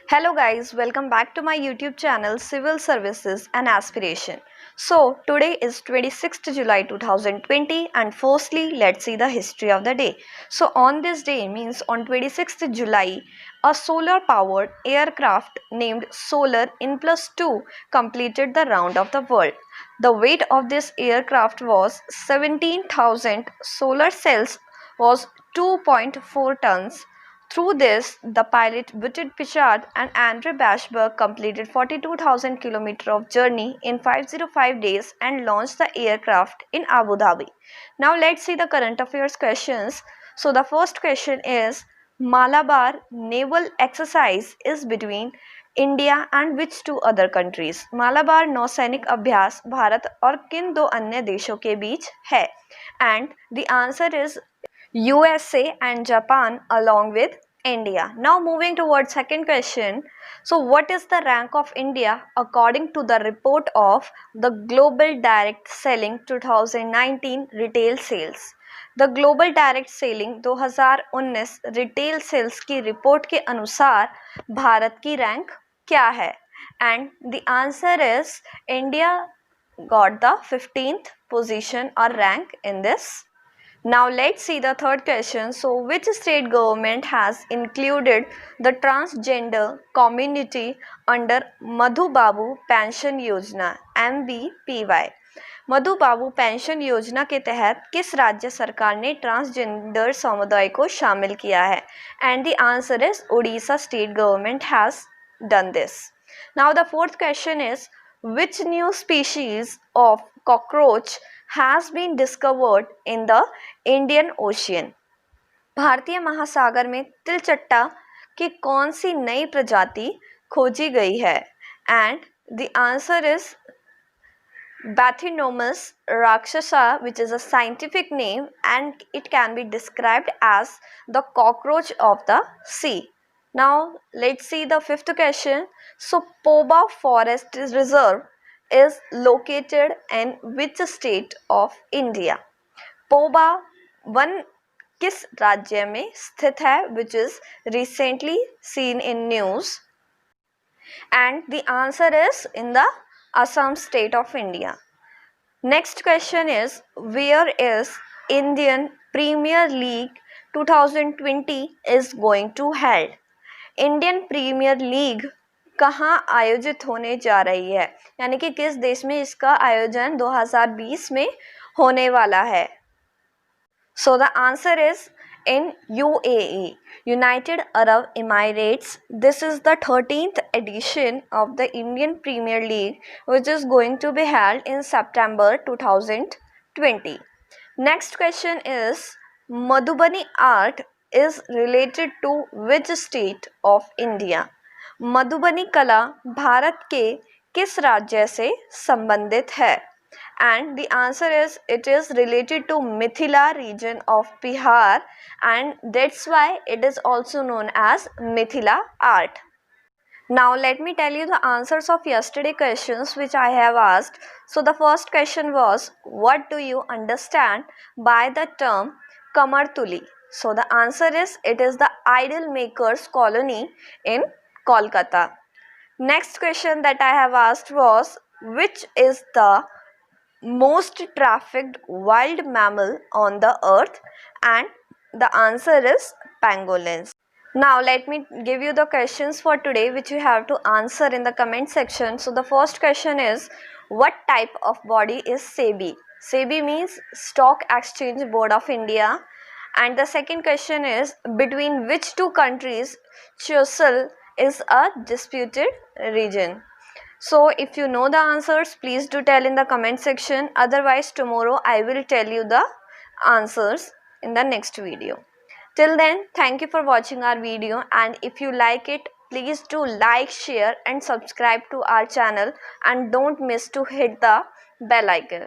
Hello guys, welcome back to my YouTube channel Civil Services and Aspiration. So today is 26th July 2020 and firstly let's see the history of the day. So on this day means on 26th July a solar powered aircraft named Solar In+2 completed the round of the world. The weight of this aircraft was 17,000 solar cells was 2.4 tons. Through this, the pilot Buttigieg Pichard and Andre Bashberg completed 42,000 km of journey in 505 days and launched the aircraft in Abu Dhabi. Now let's see the current affairs questions. So the first question is Malabar naval exercise is between India and which two other countries Malabar नौसैनिक अभ्यास भारत और किन दो अन्य देशों के बीच है and the answer is USA and Japan along with India. Now moving towards second question. So what is the rank of India according to the report of the Global Direct Selling 2019 Retail Sales? The Global Direct Selling 2019 Retail Sales की report के अनुसार भारत की rank क्या है? And the answer is India got the 15th position or rank in this. Now let's see the third question. So which state government has included the transgender community under Madhu Babu Pension Yojana MBPY? Madhu Babu pension योजना के तहत किस राज्य सरकार ने transgender समुदाय को शामिल किया है? And the answer is Odisha state government has done this. Now the fourth question is which new species of cockroach has been discovered in the Indian Ocean? भारतीय महासागर में तिलचट्टा की कौन सी नई प्रजाति खोजी गई है? And the answer is Bathynomus rakshasa, which is a scientific name and it can be described as the cockroach of the sea. Now let's see the fifth question. So Poba Forest Reserve is located in which state of India? Poba one किस राज्य में स्थित है? Which is recently seen in news. And the answer is in the Assam state of India. Next question is where is Indian Premier League 2020 is going to held? Indian Premier League कहाँ आयोजित होने जा रही है? यानी कि किस देश में इसका आयोजन 2020 में होने वाला है? So the answer is in UAE, United Arab Emirates. This is the 13th edition of the Indian Premier League which is going to be held in September 2020. Next question is Madhubani art is related to which state of India? Madhubani कला भारत के किस राज्य से संबंधित है? And the answer is it is related to Mithila region of Bihar and that's why it is also known as Mithila art. Now let me tell you the answers of yesterday questions which I have asked. So the first question was what do you understand by the term Kamartuli? So the answer is it is the idol makers colony in Kolkata. Next question that I have asked was which is the most trafficked wild mammal on the earth? And the answer is pangolins. Now let me give you the questions for today which you have to answer in the comment section. So the first question is what type of body is SEBI? SEBI means Stock Exchange Board of India. And the second question is between which two countries Choiseul is a disputed region? So if you know the answers, please do tell in the comment section. Otherwise, tomorrow I will tell you the answers in the next video. Till then, thank you for watching our video, and if you like it, please do like, share and subscribe to our channel and don't miss to hit the bell icon.